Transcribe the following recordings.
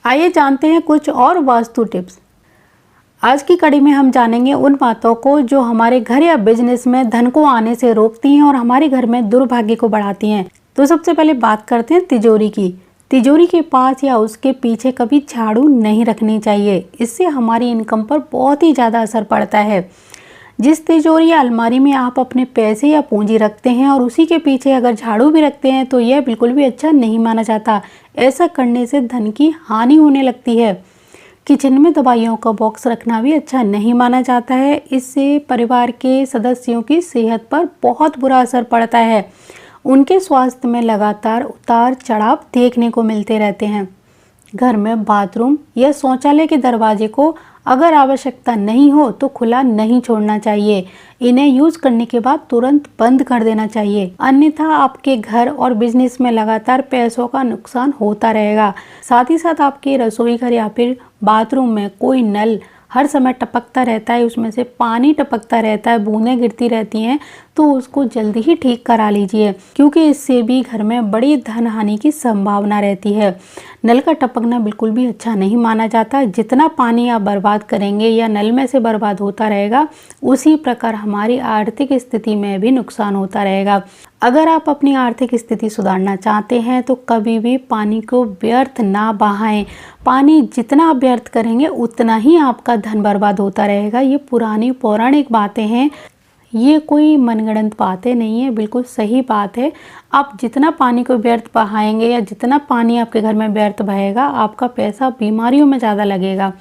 आइए जानते हैं कुछ और वास्तु टिप्स। आज की कड़ी में हम जानेंगे उन बातों को जो हमारे घर या बिजनेस में धन को आने से रोकती हैं और हमारे घर में दुर्भाग्य को बढ़ाती हैं। तो सबसे पहले बात करते हैं तिजोरी की। तिजोरी के पास या उसके पीछे कभी झाड़ू नहीं रखनी चाहिए। इससे हमारी इनकम पर बहुत ही ज़्यादा असर पड़ता है। जिस तिजोरी या अलमारी में आप अपने पैसे या पूंजी रखते हैं और उसी के पीछे अगर झाड़ू भी रखते हैं तो यह बिल्कुल भी अच्छा नहीं माना जाता। ऐसा करने से धन की हानि होने लगती है। किचन में दवाइयों का बॉक्स रखना भी अच्छा नहीं माना जाता है। इससे परिवार के सदस्यों की सेहत पर बहुत बुरा असर पड़ता है। उनके स्वास्थ्य में लगातार उतार चढ़ाव देखने को मिलते रहते हैं। घर में बाथरूम या शौचालय के दरवाजे को अगर आवश्यकता नहीं हो तो खुला नहीं छोड़ना चाहिए। इन्हें यूज करने के बाद तुरंत बंद कर देना चाहिए, अन्यथा आपके घर और बिजनेस में लगातार पैसों का नुकसान होता रहेगा। साथ ही साथ आपके रसोई घर या फिर बाथरूम में कोई नल हर समय टपकता रहता है, उसमें से पानी टपकता रहता है, बूंदें गिरती रहती हैं, तो उसको जल्दी ही ठीक करा लीजिए, क्योंकि इससे भी घर में बड़ी धन हानि की संभावना रहती है। नल का टपकना बिल्कुल भी अच्छा नहीं माना जाता। जितना पानी आप बर्बाद करेंगे या नल में से बर्बाद होता रहेगा, उसी प्रकार हमारी आर्थिक स्थिति में भी नुकसान होता रहेगा। अगर आप अपनी आर्थिक स्थिति सुधारना चाहते हैं तो कभी भी पानी को व्यर्थ ना बहाएं। पानी जितना आप व्यर्थ करेंगे उतना ही आपका धन बर्बाद होता रहेगा। ये पुरानी पौराणिक बातें हैं, ये कोई मनगढ़ंत बातें नहीं है, बिल्कुल सही बात है। आप जितना पानी को व्यर्थ बहाएंगे या जितना पानी आपके घर में व्यर्थ बहेगा, आपका पैसा बीमारियों में ज़्यादा लगेगा।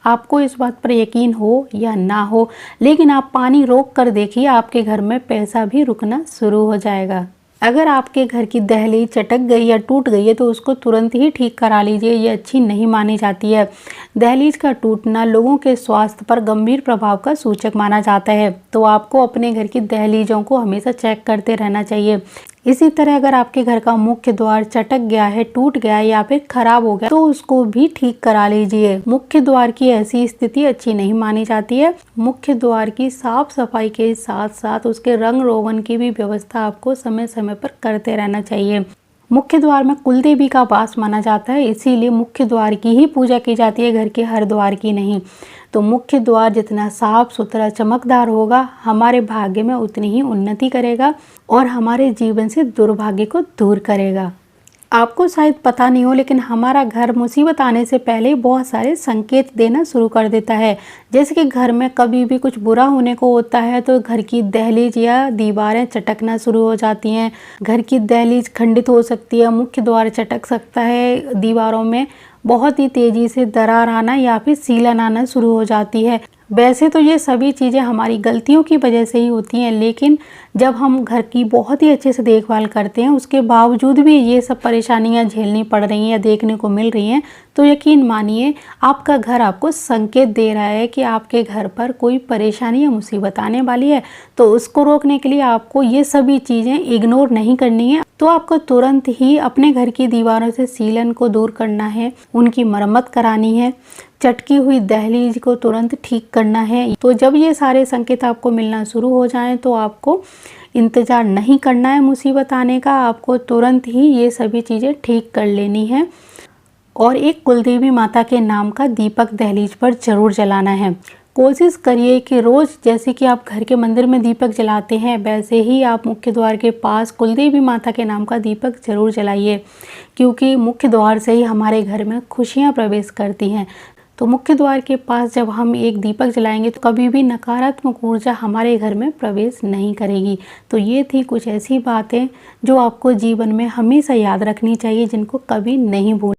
आपको इस बात पर यकीन हो या ना हो, लेकिन आप पानी रोक कर देखिए, आपके घर में पैसा भी रुकना शुरू हो जाएगा। अगर आपके घर की दहलीज चटक गई या टूट गई है तो उसको तुरंत ही ठीक करा लीजिए, ये अच्छी नहीं मानी जाती है। दहलीज का टूटना लोगों के स्वास्थ्य पर गंभीर प्रभाव का सूचक माना जाता है, तो आपको अपने घर की दहलीजों को हमेशा चेक करते रहना चाहिए। इसी तरह अगर आपके घर का मुख्य द्वार चटक गया है, टूट गया है या फिर खराब हो गया तो उसको भी ठीक करा लीजिए। मुख्य द्वार की ऐसी स्थिति अच्छी नहीं मानी जाती है। मुख्य द्वार की साफ सफाई के साथ साथ उसके रंग रोगन की भी व्यवस्था आपको समय समय पर करते रहना चाहिए। मुख्य द्वार में कुलदेवी का वास माना जाता है, इसीलिए मुख्य द्वार की ही पूजा की जाती है, घर के हर द्वार की नहीं। तो मुख्य द्वार जितना साफ सुथरा चमकदार होगा, हमारे भाग्य में उतनी ही उन्नति करेगा और हमारे जीवन से दुर्भाग्य को दूर करेगा। आपको शायद पता नहीं हो, लेकिन हमारा घर मुसीबत आने से पहले बहुत सारे संकेत देना शुरू कर देता है। जैसे कि घर में कभी भी कुछ बुरा होने को होता है तो घर की दहलीज या दीवारें चटकना शुरू हो जाती हैं। घर की दहलीज खंडित हो सकती है, मुख्य द्वार चटक सकता है, दीवारों में बहुत ही तेज़ी से दरार आना या फिर सीलन आना शुरू हो जाती है। वैसे तो ये सभी चीज़ें हमारी गलतियों की वजह से ही होती हैं, लेकिन जब हम घर की बहुत ही अच्छे से देखभाल करते हैं, उसके बावजूद भी ये सब परेशानियां झेलनी पड़ रही हैं या देखने को मिल रही हैं, तो यकीन मानिए आपका घर आपको संकेत दे रहा है कि आपके घर पर कोई परेशानी या मुसीबत आने वाली है। तो उसको रोकने के लिए आपको ये सभी चीज़ें इग्नोर नहीं करनी है। तो आपको तुरंत ही अपने घर की दीवारों से सीलन को दूर करना है, उनकी मरम्मत करानी है, चटकी हुई दहलीज को तुरंत ठीक करना है। तो जब ये सारे संकेत आपको मिलना शुरू हो जाएं तो आपको इंतज़ार नहीं करना है मुसीबत आने का, आपको तुरंत ही ये सभी चीज़ें ठीक कर लेनी है। और एक कुलदेवी माता के नाम का दीपक दहलीज पर जरूर जलाना है। कोशिश करिए कि रोज़ जैसे कि आप घर के मंदिर में दीपक जलाते हैं, वैसे ही आप मुख्य द्वार के पास कुलदेवी माता के नाम का दीपक जरूर जलाइए, क्योंकि मुख्य द्वार से ही हमारे घर में खुशियां प्रवेश करती हैं। तो मुख्य द्वार के पास जब हम एक दीपक जलाएंगे तो कभी भी नकारात्मक ऊर्जा हमारे घर में प्रवेश नहीं करेगी। तो ये थी कुछ ऐसी बातें जो आपको जीवन में हमेशा याद रखनी चाहिए, जिनको कभी नहीं भूल